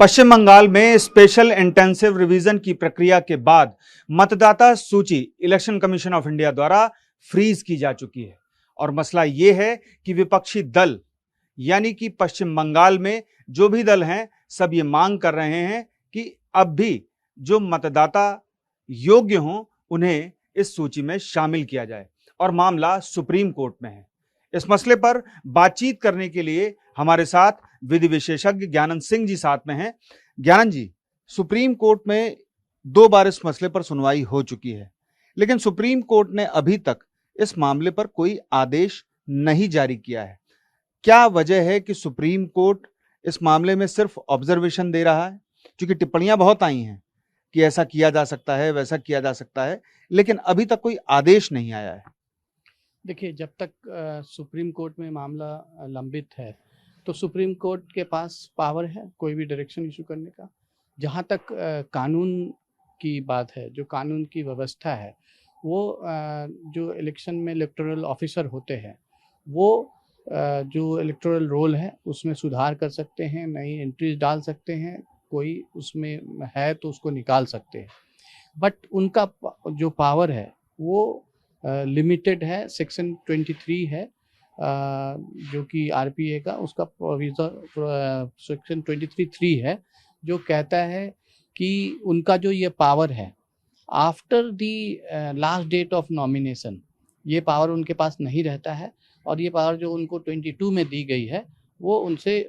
पश्चिम बंगाल में special intensive revision की प्रक्रिया के बाद मतदाता सूची इलेक्शन कमीशन ऑफ इंडिया द्वारा फ्रीज की जा चुकी है। और मसला यह है कि विपक्षी दल यानी कि पश्चिम बंगाल में जो भी दल हैं सब ये मांग कर रहे हैं कि अब भी जो मतदाता योग्य हों उन्हें इस सूची में शामिल किया जाए और मामला सुप्रीम कोर्ट में है। इस मसले पर बातचीत करने के लिए हमारे साथ विधि विशेषज्ञ ज्ञानंद सिंह जी साथ में हैं। ज्ञानंद जी, सुप्रीम कोर्ट में 2 बार इस मसले पर सुनवाई हो चुकी है, लेकिन सुप्रीम कोर्ट ने अभी तक इस मामले पर कोई आदेश नहीं जारी किया है। क्या वजह है कि सुप्रीम कोर्ट इस मामले में सिर्फ ऑब्जर्वेशन दे रहा है? क्योंकि टिप्पणियां बहुत आई हैं कि ऐसा किया जा सकता है, वैसा किया जा सकता है, लेकिन अभी तक कोई आदेश नहीं आया है। देखिए, जब तक सुप्रीम कोर्ट में मामला लंबित है तो सुप्रीम कोर्ट के पास पावर है कोई भी डायरेक्शन इशू करने का। जहाँ तक कानून की बात है, जो कानून की व्यवस्था है, वो जो इलेक्शन में इलेक्टोरल ऑफिसर होते हैं वो जो इलेक्टोरल रोल है उसमें सुधार कर सकते हैं, नई एंट्रीज डाल सकते हैं, कोई उसमें है तो उसको निकाल सकते हैं। बट उनका जो पावर है वो लिमिटेड है। सेक्शन 23 है जो कि आरपीए का उसका प्रोविजन सेक्शन 23(3) है, जो कहता है कि उनका जो ये पावर है after the last date of nomination, ये पावर उनके पास नहीं रहता है। और ये पावर जो उनको 22 में दी गई है वो उनसे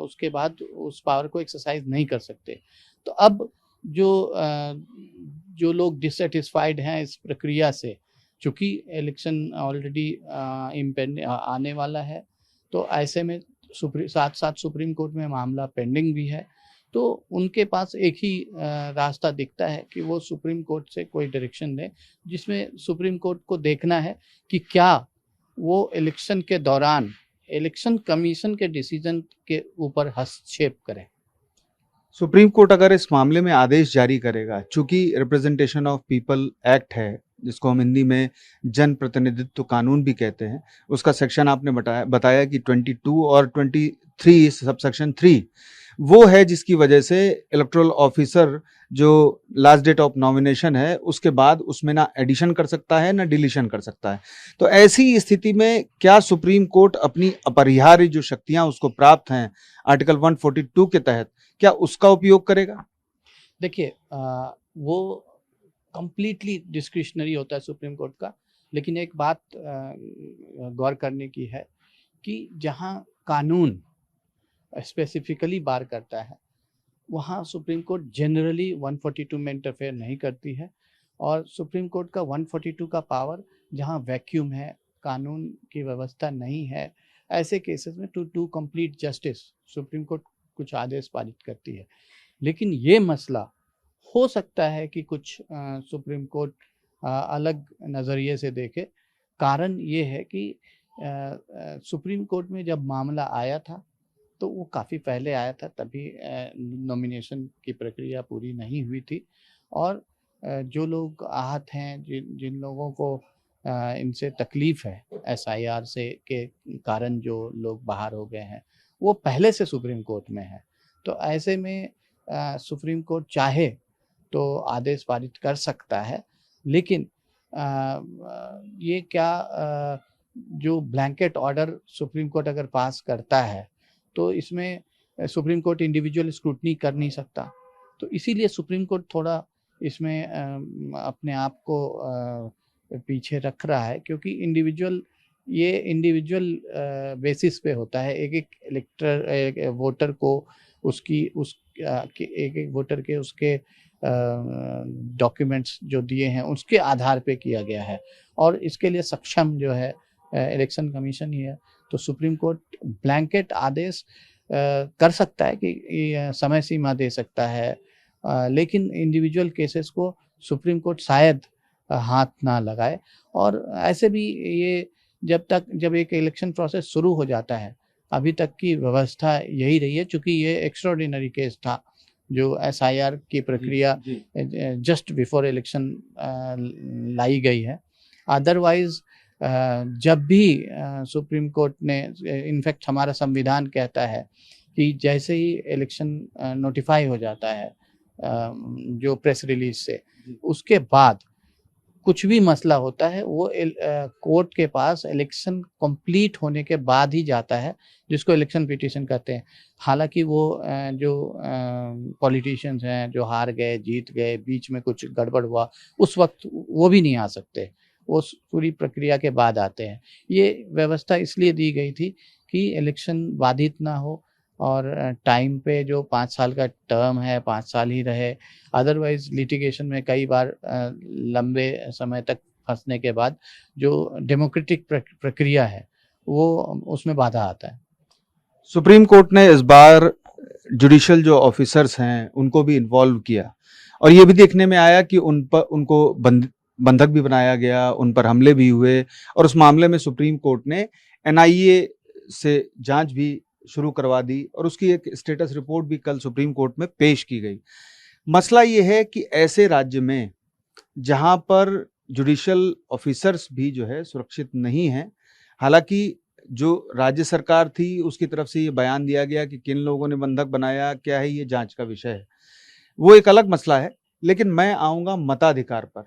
उसके बाद उस पावर को एक्सरसाइज नहीं कर सकते। तो अब जो लोग डिससेटिस्फाइड हैं इस प्रक्रिया से, चूँकि इलेक्शन ऑलरेडी आने वाला है, तो ऐसे में साथ साथ सुप्रीम कोर्ट में मामला पेंडिंग भी है, तो उनके पास एक ही रास्ता दिखता है कि वो सुप्रीम कोर्ट से कोई डायरेक्शन दें, जिसमें सुप्रीम कोर्ट को देखना है कि क्या वो इलेक्शन के दौरान इलेक्शन कमीशन के डिसीजन के ऊपर हस्तक्षेप करें। सुप्रीम कोर्ट अगर इस मामले में आदेश जारी करेगा, चूंकि रिप्रेजेंटेशन ऑफ पीपल एक्ट है जिसको हम हिंदी में जन प्रतिनिधित्व कानून भी कहते हैं, उसका सेक्शन आपने बताया कि 22 और 23 सब सेक्शन 3 वो है जिसकी वजह से इलेक्टोरल ऑफिसर जो लास्ट डेट ऑफ नॉमिनेशन है उसके बाद उसमें ना एडिशन कर सकता है ना डिलीशन कर सकता है। तो ऐसी स्थिति में क्या सुप्रीम कोर्ट अपनी अपरिहार्य जो शक्तियां उसको प्राप्त हैं आर्टिकल 142 के तहत, क्या उसका उपयोग करेगा? देखिए, वो कंप्लीटली डिस्क्रिशनरी होता है सुप्रीम कोर्ट का, लेकिन एक बात गौर करने की है कि जहां कानून स्पेसिफिकली बार करता है वहां सुप्रीम कोर्ट जनरली 142 में इंटरफेयर नहीं करती है। और सुप्रीम कोर्ट का 142 का पावर जहां वैक्यूम है, कानून की व्यवस्था नहीं है, ऐसे केसेस में to do complete justice Supreme Court कुछ आदेश पारित करती है। लेकिन ये मसला हो सकता है कि कुछ सुप्रीम कोर्ट अलग नज़रिए से देखे। कारण ये है कि सुप्रीम कोर्ट में जब मामला आया था तो वो काफ़ी पहले आया था, तभी नॉमिनेशन की प्रक्रिया पूरी नहीं हुई थी। और जो लोग आहत हैं, जिन लोगों को इनसे तकलीफ़ है एसआईआर से के कारण जो लोग बाहर हो गए हैं, वो पहले से सुप्रीम कोर्ट में है। तो ऐसे में सुप्रीम कोर्ट चाहे तो आदेश पारित कर सकता है, लेकिन ये क्या जो ब्लैंकेट ऑर्डर सुप्रीम कोर्ट अगर पास करता है तो इसमें सुप्रीम कोर्ट इंडिविजुअल स्क्रूटनी कर नहीं सकता। तो इसीलिए सुप्रीम कोर्ट थोड़ा इसमें अपने आप को पीछे रख रहा है, क्योंकि इंडिविजुअल बेसिस पे होता है। एक वोटर को एक वोटर के उसके डॉक्यूमेंट्स जो दिए हैं उसके आधार पे किया गया है, और इसके लिए सक्षम जो है इलेक्शन कमीशन ही है। तो सुप्रीम कोर्ट ब्लैंकेट आदेश कर सकता है कि समय सीमा दे सकता है, लेकिन इंडिविजुअल केसेस को सुप्रीम कोर्ट शायद हाथ ना लगाए। और ऐसे भी ये जब एक इलेक्शन प्रोसेस शुरू हो जाता है, अभी तक की व्यवस्था यही रही है, चूँकि ये एक्स्ट्राऑर्डिनरी केस था जो एसआईआर की प्रक्रिया जस्ट बिफोर इलेक्शन लाई गई है। अदरवाइज जब भी सुप्रीम कोर्ट ने, इनफैक्ट हमारा संविधान कहता है कि जैसे ही इलेक्शन नोटिफाई हो जाता है जो प्रेस रिलीज से, उसके बाद कुछ भी मसला होता है वो कोर्ट के पास इलेक्शन कंप्लीट होने के बाद ही जाता है, जिसको इलेक्शन पिटीशन कहते हैं। हालांकि वो जो पॉलिटिशियंस हैं जो हार गए, जीत गए, बीच में कुछ गड़बड़ हुआ, उस वक्त वो भी नहीं आ सकते, वो पूरी प्रक्रिया के बाद आते हैं। ये व्यवस्था इसलिए दी गई थी कि इलेक्शन बाधित ना हो और टाइम पे जो 5 साल का टर्म है 5 साल ही रहे। अदरवाइज लिटिगेशन में कई बार लंबे समय तक फंसने के बाद जो डेमोक्रेटिक प्रक्रिया है वो उसमें बाधा आता है। सुप्रीम कोर्ट ने इस बार जुडिशियल जो ऑफिसर्स हैं उनको भी इन्वॉल्व किया और ये भी देखने में आया कि उनको बंधक भी बनाया गया, उन पर हमले भी हुए और उस मामले में सुप्रीम कोर्ट ने एनआईए से जांच भी शुरू करवा दी और उसकी एक स्टेटस रिपोर्ट भी कल सुप्रीम कोर्ट में पेश की गई। मसला ये है कि ऐसे राज्य में जहां पर जुडिशियल ऑफिसर्स भी जो है सुरक्षित नहीं है, हालांकि जो राज्य सरकार थी उसकी तरफ से ये बयान दिया गया कि किन लोगों ने बंधक बनाया, क्या है, ये जांच का विषय है, वो एक अलग मसला है। लेकिन मैं आऊंगा मताधिकार पर,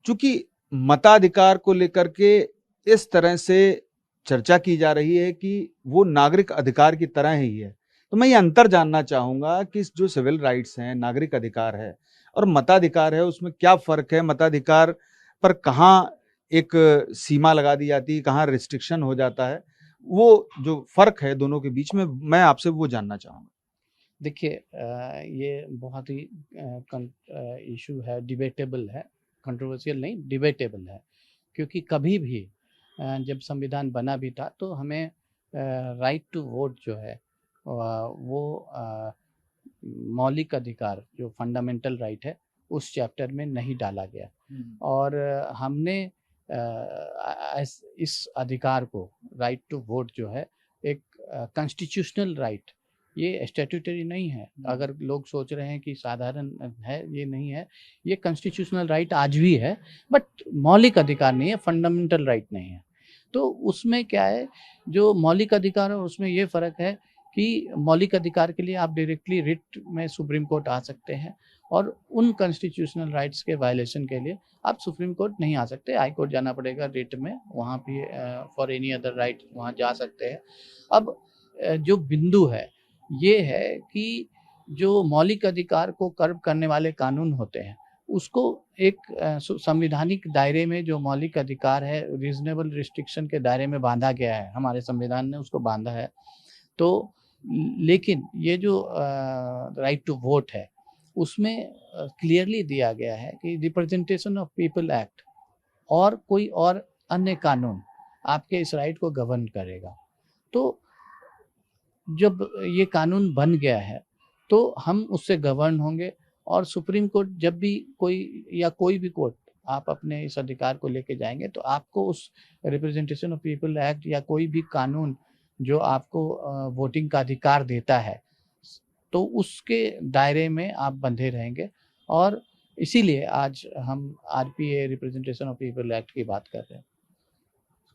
क्योंकि मताधिकार को लेकर के इस तरह से चर्चा की जा रही है कि वो नागरिक अधिकार की तरह ही है। तो मैं ये अंतर जानना चाहूंगा कि जो सिविल राइट्स हैं, नागरिक अधिकार है और मताधिकार है, उसमें क्या फर्क है? मताधिकार पर कहाँ एक सीमा लगा दी जाती है, कहाँ रिस्ट्रिक्शन हो जाता है? वो जो फर्क है दोनों के बीच में, मैं आपसे वो जानना चाहूंगा। देखिए ये बहुत ही इशू है, डिबेटेबल है, कंट्रोवर्शियल नहीं, डिबेटेबल है। क्योंकि कभी भी जब संविधान बना भी था तो हमें राइट टू वोट जो है वो मौलिक अधिकार जो फंडामेंटल राइट है उस चैप्टर में नहीं डाला गया। और हमने इस अधिकार को, राइट टू वोट जो है एक कॉन्स्टिट्यूशनल राइट, ये स्टैट्यूटरी नहीं है। अगर लोग सोच रहे हैं कि साधारण है, ये नहीं है, ये कॉन्स्टिट्यूशनल राइट आज भी है, बट मौलिक अधिकार नहीं है, फंडामेंटल राइट नहीं है। तो उसमें क्या है, जो मौलिक अधिकार है उसमें ये फ़र्क है कि मौलिक अधिकार के लिए आप डायरेक्टली रिट में सुप्रीम कोर्ट आ सकते हैं और उन कॉन्स्टिट्यूशनल राइट्स के वायलेशन के लिए आप सुप्रीम कोर्ट नहीं आ सकते, हाई कोर्ट जाना पड़ेगा रिट में, वहाँ भी फॉर एनी अदर राइट वहाँ जा सकते हैं। अब जो बिंदु है ये है कि जो मौलिक अधिकार को कर्व करने वाले कानून होते हैं उसको एक संवैधानिक दायरे में, जो मौलिक अधिकार है रीजनेबल रिस्ट्रिक्शन के दायरे में बांधा गया है, हमारे संविधान ने उसको बांधा है। तो लेकिन ये जो राइट टू वोट है उसमें क्लियरली दिया गया है कि रिप्रेजेंटेशन ऑफ पीपल एक्ट और कोई और अन्य कानून आपके इस राइट को गवर्न करेगा। तो जब ये कानून बन गया है तो हम उससे गवर्न होंगे और सुप्रीम कोर्ट जब भी कोई भी कोर्ट आप अपने इस अधिकार को लेके जाएंगे तो आपको उस रिप्रेजेंटेशन ऑफ पीपल एक्ट या कोई भी कानून जो आपको वोटिंग का अधिकार देता है तो उसके दायरे में आप बंधे रहेंगे। और इसीलिए आज हम RPA representation of people act की बात कर रहे हैं।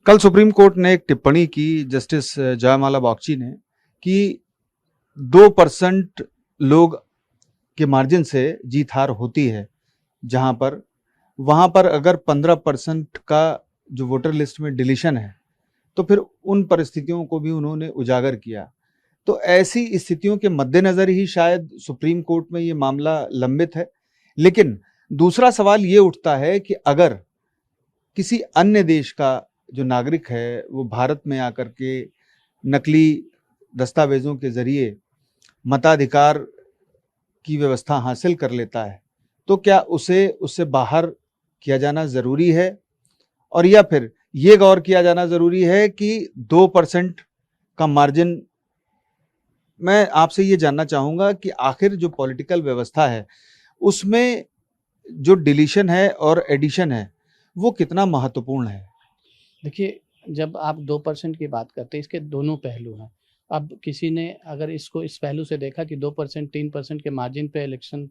कल सुप्रीम कोर्ट ने एक टिप्पणी की जस्टिस जयमाला बागची ने कि 2% लोग के मार्जिन से जीत हार होती है, जहां पर वहां पर अगर 15% का जो वोटर लिस्ट में डिलीशन है तो फिर उन परिस्थितियों को भी उन्होंने उजागर किया। तो ऐसी स्थितियों के मद्देनजर ही शायद सुप्रीम कोर्ट में ये मामला लंबित है। लेकिन दूसरा सवाल ये उठता है कि अगर किसी अन्य देश का जो नागरिक है वो भारत में आकर के नकली दस्तावेजों के जरिए मताधिकार की व्यवस्था हासिल कर लेता है, तो क्या उसे उससे बाहर किया जाना जरूरी है? और या फिर ये गौर किया जाना जरूरी है कि 2% का मार्जिन? मैं आपसे ये जानना चाहूंगा कि आखिर जो पॉलिटिकल व्यवस्था है उसमें जो डिलीशन है और एडिशन है वो कितना महत्वपूर्ण है? देखिए, जब आप 2% की बात करते हैं, इसके दोनों पहलू हैं। अब किसी ने अगर इसको इस पहलू से देखा कि 2% 3% के मार्जिन पे इलेक्शन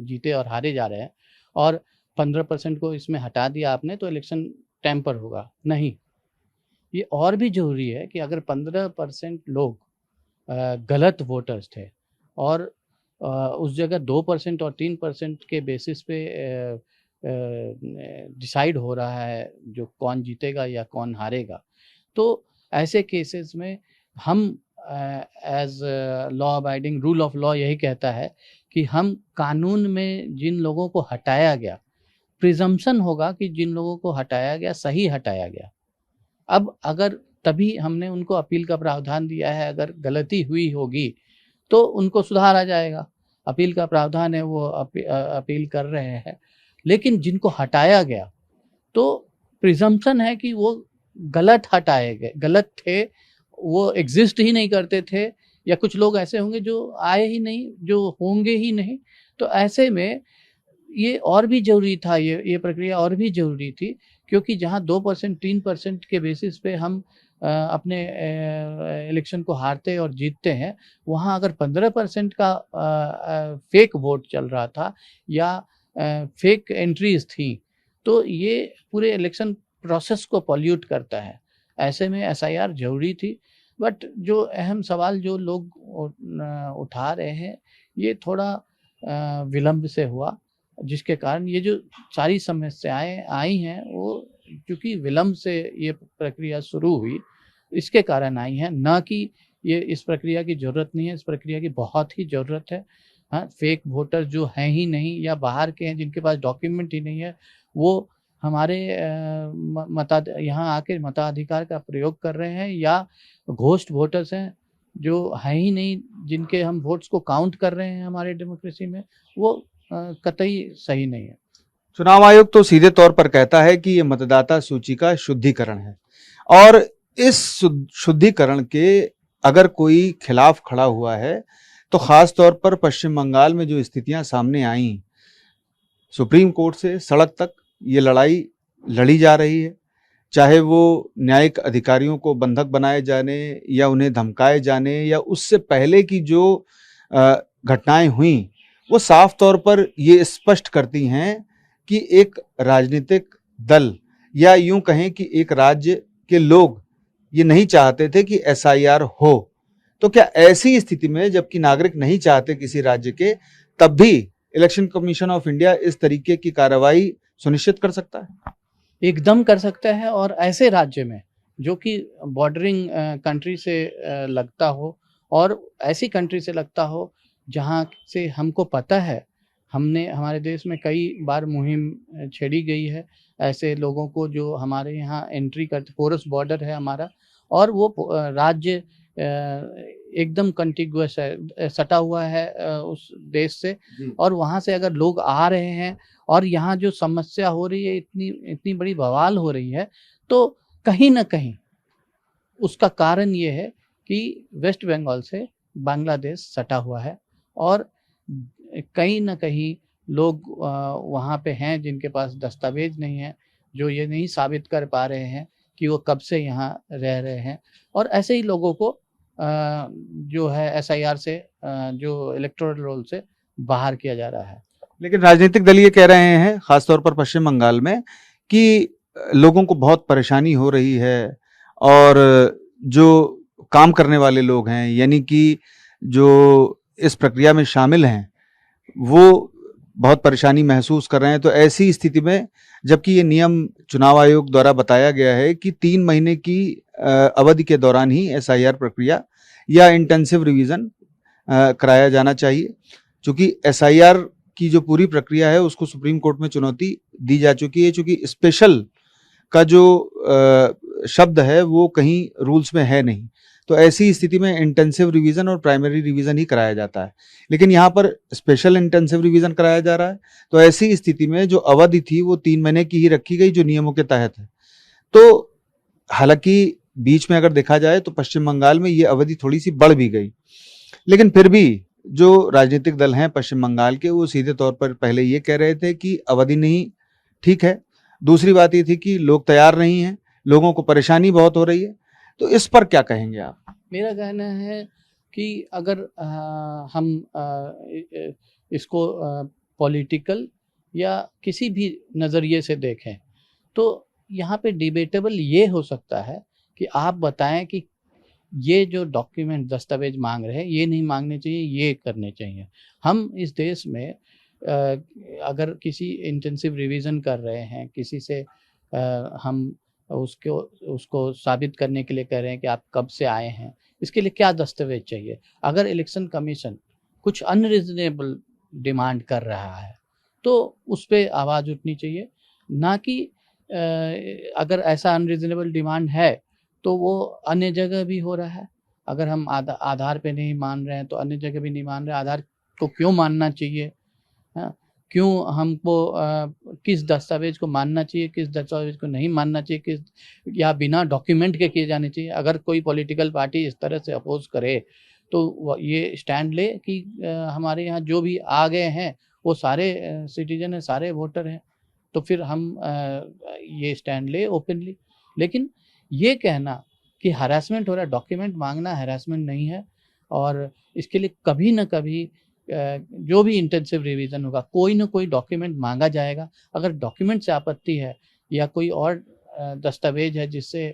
जीते और हारे जा रहे हैं और 15% को इसमें हटा दिया आपने तो इलेक्शन टेम्पर होगा, नहीं। ये और भी ज़रूरी है कि अगर 15% लोग गलत वोटर्स थे और उस जगह 2% और 3% के बेसिस पे डिसाइड हो रहा है जो कौन जीतेगा या कौन हारेगा। तो ऐसे केसेस में हम as law abiding rule of law यही कहता है कि हम कानून में जिन लोगों को हटाया गया, प्रिजम्पशन होगा कि जिन लोगों को हटाया गया सही हटाया गया। अब अगर तभी हमने उनको अपील का प्रावधान दिया है, अगर गलती हुई होगी तो उनको सुधारा जाएगा। अपील का प्रावधान है, वो अपील कर रहे हैं। लेकिन जिनको हटाया गया तो प्रिजम्पशन है कि वो गलत हटाए गए, गलत थे, वो एग्जिस्ट ही नहीं करते थे, या कुछ लोग ऐसे होंगे जो आए ही नहीं, जो होंगे ही नहीं। तो ऐसे में ये और भी ज़रूरी था, ये प्रक्रिया और भी ज़रूरी थी, क्योंकि जहाँ 2% 3% के बेसिस पे हम अपने इलेक्शन को हारते और जीतते हैं, वहाँ अगर 15% का फेक वोट चल रहा था या फेक एंट्रीज थी, तो ये पूरे इलेक्शन प्रोसेस को पॉल्यूट करता है। ऐसे में एसआईआर ज़रूरी थी। बट जो अहम सवाल जो लोग उठा रहे हैं, ये थोड़ा विलम्ब से हुआ, जिसके कारण ये जो सारी समस्याएं आई हैं वो क्योंकि विलम्ब से ये प्रक्रिया शुरू हुई, इसके कारण आई हैं, ना कि ये इस प्रक्रिया की ज़रूरत नहीं है। इस प्रक्रिया की बहुत ही ज़रूरत है। हाँ, फेक वोटर जो हैं ही नहीं या बाहर के हैं जिनके पास डॉक्यूमेंट ही नहीं है, वो हमारे यहाँ आके मताधिकार का प्रयोग कर रहे हैं, या घोस्ट वोटर्स हैं जो है ही नहीं, जिनके हम वोट्स को काउंट कर रहे हैं हमारे डेमोक्रेसी में, वो कतई सही नहीं है। चुनाव आयोग तो सीधे तौर पर कहता है कि ये मतदाता सूची का शुद्धिकरण है, और इस शुद्धिकरण के अगर कोई खिलाफ खड़ा हुआ है तो खास तौर पर पश्चिम बंगाल में जो स्थितियां सामने आई, सुप्रीम कोर्ट से सड़क तक ये लड़ाई लड़ी जा रही है, चाहे वो न्यायिक अधिकारियों को बंधक बनाए जाने या उन्हें धमकाए जाने या उससे पहले की जो घटनाएं हुई, वो साफ तौर पर ये स्पष्ट करती हैं कि एक राजनीतिक दल या यूं कहें कि एक राज्य के लोग ये नहीं चाहते थे कि एसआईआर हो। तो क्या ऐसी स्थिति में जबकि नागरिक नहीं चाहते किसी राज्य के, तब भी इलेक्शन कमीशन ऑफ इंडिया इस तरीके की कार्रवाई सुनिश्चित कर सकता है? एकदम कर सकता है, और ऐसे राज्य में जो कि बॉर्डरिंग कंट्री से लगता हो, और ऐसी कंट्री से लगता हो जहाँ से हमको पता है, हमारे देश में कई बार मुहिम छेड़ी गई है ऐसे लोगों को जो हमारे यहाँ एंट्री करते, पोरस बॉर्डर है हमारा, और वो राज्य एकदम कंटिगुअस है, सटा हुआ है उस देश से, और वहाँ से अगर लोग आ रहे हैं और यहाँ जो समस्या हो रही है, इतनी बड़ी बवाल हो रही है, तो कहीं ना कहीं उसका कारण ये है कि वेस्ट बंगाल से बांग्लादेश सटा हुआ है, और कहीं ना कहीं लोग वहाँ पे हैं जिनके पास दस्तावेज नहीं है, जो ये नहीं साबित कर पा रहे हैं कि वो कब से यहाँ रह रहे हैं, और ऐसे ही लोगों को जो है एसआईआर से, जो इलेक्टोरल रोल से बाहर किया जा रहा है। लेकिन राजनीतिक दल ये कह रहे हैं, खासतौर पर पश्चिम बंगाल में, कि लोगों को बहुत परेशानी हो रही है, और जो काम करने वाले लोग हैं, यानी कि जो इस प्रक्रिया में शामिल हैं, वो बहुत परेशानी महसूस कर रहे हैं। तो ऐसी स्थिति में, जबकि ये नियम चुनाव आयोग द्वारा बताया गया है कि 3 महीने की अवधि के दौरान ही एसआईआर प्रक्रिया या इंटेंसिव रिवीजन कराया जाना चाहिए, क्योंकि एसआईआर की जो पूरी प्रक्रिया है उसको सुप्रीम कोर्ट में चुनौती दी जा चुकी है, क्योंकि स्पेशल का जो शब्द है वो कहीं रूल्स में है नहीं। तो ऐसी स्थिति में इंटेंसिव रिवीजन और प्राइमरी रिवीजन ही कराया जाता है, लेकिन यहाँ पर स्पेशल इंटेंसिव रिवीजन कराया जा रहा है। तो ऐसी स्थिति में जो अवधि थी वो 3 महीने की ही रखी गई, जो नियमों के तहत है। तो हालांकि बीच में अगर देखा जाए तो पश्चिम बंगाल में ये अवधि थोड़ी सी बढ़ भी गई, लेकिन फिर भी जो राजनीतिक दल हैं पश्चिम बंगाल के, वो सीधे तौर पर पहले ये कह रहे थे कि अवधि नहीं ठीक है। दूसरी बात ये थी कि लोग तैयार नहीं हैं, लोगों को परेशानी बहुत हो रही है। तो इस पर क्या कहेंगे आप? मेरा कहना है कि अगर हम इसको पॉलिटिकल या किसी भी नज़रिए से देखें, तो यहाँ पे डिबेटेबल ये हो सकता है कि आप बताएं कि ये जो डॉक्यूमेंट दस्तावेज मांग रहे हैं ये नहीं मांगने चाहिए, ये करने चाहिए। हम इस देश में अगर किसी इंटेंसिव रिवीजन कर रहे हैं, किसी से हम उसको साबित करने के लिए कह रहे हैं कि आप कब से आए हैं, इसके लिए क्या दस्तावेज चाहिए। अगर इलेक्शन कमीशन कुछ अनरीजनेबल डिमांड कर रहा है तो उस पर आवाज़ उठनी चाहिए, ना कि अगर ऐसा अनरीजनेबल डिमांड है तो वो अन्य जगह भी हो रहा है। अगर हम आधार पे नहीं मान रहे हैं तो अन्य जगह भी नहीं मान रहे। आधार को क्यों मानना चाहिए? हाँ, क्यों हमको किस दस्तावेज को मानना चाहिए, किस दस्तावेज को नहीं मानना चाहिए, किस या बिना डॉक्यूमेंट के किए जाने चाहिए। अगर कोई पॉलिटिकल पार्टी इस तरह से अपोज करे तो ये स्टैंड ले कि हमारे यहाँ जो भी आ गए हैं वो सारे सिटीजन हैं, सारे वोटर हैं, तो फिर हम ये स्टैंड ले ओपनली। लेकिन ये कहना कि हरासमेंट हो रहा है, डॉक्यूमेंट मांगना हरासमेंट नहीं है। और इसके लिए कभी ना कभी जो भी इंटेंसिव रिवीजन होगा कोई ना कोई डॉक्यूमेंट मांगा जाएगा। अगर डॉक्यूमेंट से आपत्ति है या कोई और दस्तावेज है जिससे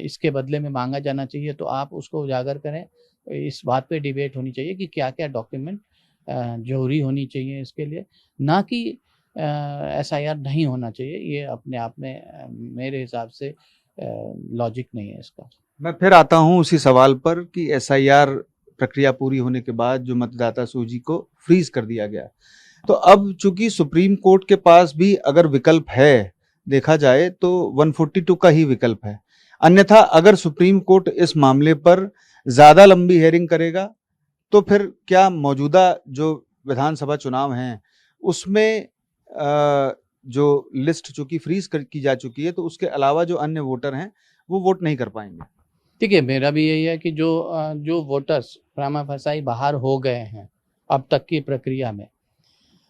इसके बदले में मांगा जाना चाहिए तो आप उसको उजागर करें। इस बात पे डिबेट होनी चाहिए कि क्या क्या डॉक्यूमेंट जरूरी होनी चाहिए इसके लिए, ना कि SIR नहीं होना चाहिए। ये अपने आप में मेरे हिसाब से लॉजिक नहीं है इसका। मैं फिर आता हूं उसी सवाल पर कि SIR प्रक्रिया पूरी होने के बाद जो मतदाता सूची को फ्रीज कर दिया गया, तो अब चूंकि सुप्रीम कोर्ट के पास भी अगर विकल्प है, देखा जाए तो 142 का ही विकल्प है। अन्यथा अगर सुप्रीम कोर्ट इस मामले पर ज्यादा लंबी हेयरिंग करेगा तो फिर क्या मौजूदा जो विधानसभा चुनाव हैं उसमें जो लिस्ट चूंकि फ्रीज की जा चुकी है तो उसके अलावा जो अन्य वोटर हैं वो वोट नहीं कर पाएंगे? ठीक है, मेरा भी यही है कि जो वोटर्स प्रामा फसाई बाहर हो गए हैं अब तक की प्रक्रिया में,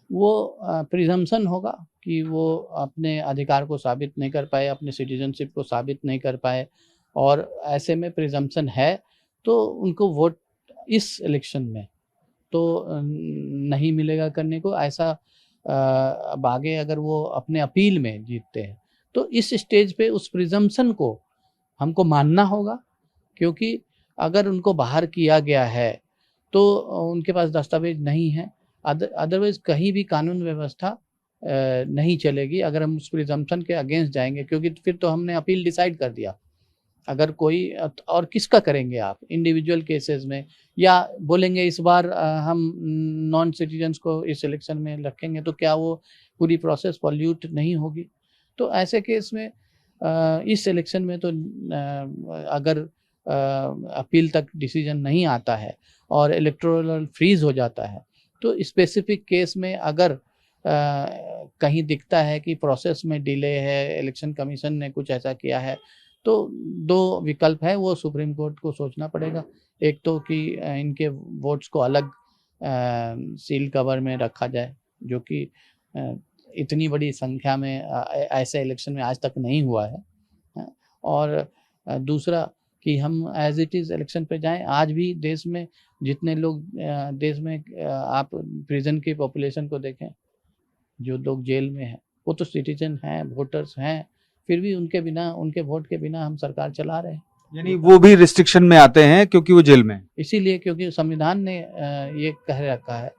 वो प्रिजम्पशन होगा कि वो अपने अधिकार को साबित नहीं कर पाए, अपने सिटीजनशिप को साबित नहीं कर पाए, और ऐसे में प्रिजम्पशन है तो उनको वोट इस इलेक्शन में तो नहीं मिलेगा करने को। ऐसा अब आगे अगर वो अपने अपील में जीतते हैं तो इस स्टेज पे उस प्रिजम्पशन को हमको मानना होगा, क्योंकि अगर उनको बाहर किया गया है तो उनके पास दस्तावेज नहीं है। अदरवाइज कहीं भी कानून व्यवस्था नहीं चलेगी अगर हम उस प्रिजम्पशन के अगेंस्ट जाएंगे, क्योंकि फिर तो हमने अपील डिसाइड कर दिया। अगर कोई और किसका करेंगे आप इंडिविजुअल केसेस में, या बोलेंगे इस बार हम नॉन सिटीजन्स को इस इलेक्शन में रखेंगे तो क्या वो पूरी प्रोसेस पॉल्यूट नहीं होगी? तो ऐसे केस में इस इलेक्शन में तो अगर अपील तक डिसीजन नहीं आता है और इलेक्टोरल फ्रीज हो जाता है तो स्पेसिफिक केस में अगर कहीं दिखता है कि प्रोसेस में डिले है, इलेक्शन कमीशन ने कुछ ऐसा किया है, तो दो विकल्प है, वो सुप्रीम कोर्ट को सोचना पड़ेगा। एक तो कि इनके वोट्स को अलग सील कवर में रखा जाए, जो कि इतनी बड़ी संख्या में ऐसे इलेक्शन में आज तक नहीं हुआ है। और दूसरा कि हम एज इट इज़ इलेक्शन पे जाएं। आज भी देश में जितने लोग देश में आप प्रिजन की पॉपुलेशन को देखें, जो लोग जेल में हैं वो तो सिटीजन हैं, वोटर्स हैं, फिर भी उनके बिना, उनके वोट के बिना हम सरकार चला रहे हैं। यानी वो भी रिस्ट्रिक्शन में आते हैं क्योंकि वो जेल में, इसीलिए क्योंकि संविधान ने ये कह रखा है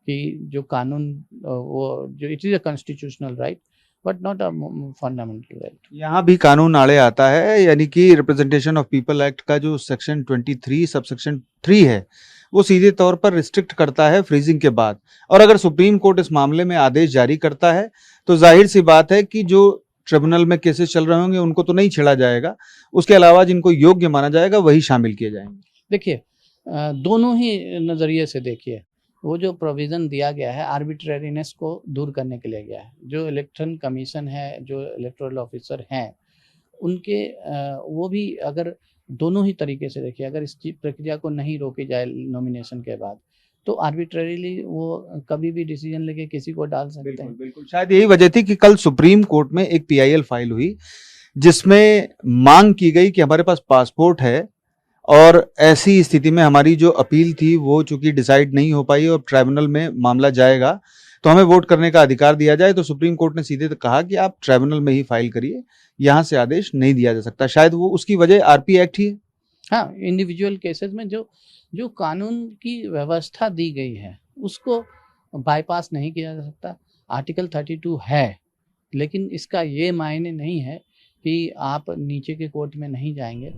कि जो कानून वो जो it is a constitutional right but not a fundamental right. यहाँ भी कानून आड़े आता है, यानी कि रिप्रेजेंटेशन ऑफ पीपल एक्ट का जो सेक्शन 23 सबसेक्शन 3 है वो सीधे तौर पर रिस्ट्रिक्ट करता है फ्रीजिंग के बाद। और अगर सुप्रीम कोर्ट इस मामले में आदेश जारी करता है तो जाहिर सी बात है कि जो ट्रिब्यूनल में केसेस चल रहे होंगे उनको तो नहीं छेड़ा जाएगा, उसके अलावा जिनको योग्य माना जाएगा वही शामिल किए जाएंगे। देखिए, दोनों ही नज़रिए से देखिए, वो जो प्रोविज़न दिया गया है आर्बिट्रेरीनेस को दूर करने के लिए गया है। जो इलेक्शन कमीशन है, जो इलेक्टोरल ऑफिसर हैं, उनके वो भी अगर दोनों ही तरीके से देखिए, अगर इस प्रक्रिया को नहीं रोकी जाए नॉमिनेशन के बाद तो आर्बिट्रेरीली वो कभी भी डिसीजन लेके किसी को डाल सकते हैं। बिल्कुल, शायद यही वजह थी कि कल सुप्रीम कोर्ट में एक PIL फाइल हुई जिसमें मांग की गई कि हमारे पास पासपोर्ट है और ऐसी स्थिति में हमारी जो अपील थी वो चूंकि डिसाइड नहीं हो पाई और ट्राइब्यूनल में मामला जाएगा तो हमें वोट करने का अधिकार दिया जाए, तो सुप्रीम कोर्ट ने सीधे कहा कि आप ट्राइब्यूनल में ही फाइल करिए, यहां से आदेश नहीं दिया जा सकता। शायद वो उसकी वजह आरपी एक्ट ही है। हाँ, इंडिविजुअल केसेस में जो कानून की व्यवस्था दी गई है उसको बाईपास नहीं किया जा सकता। आर्टिकल 32 है, लेकिन इसका ये मायने नहीं है कि आप नीचे के कोर्ट में नहीं जाएंगे।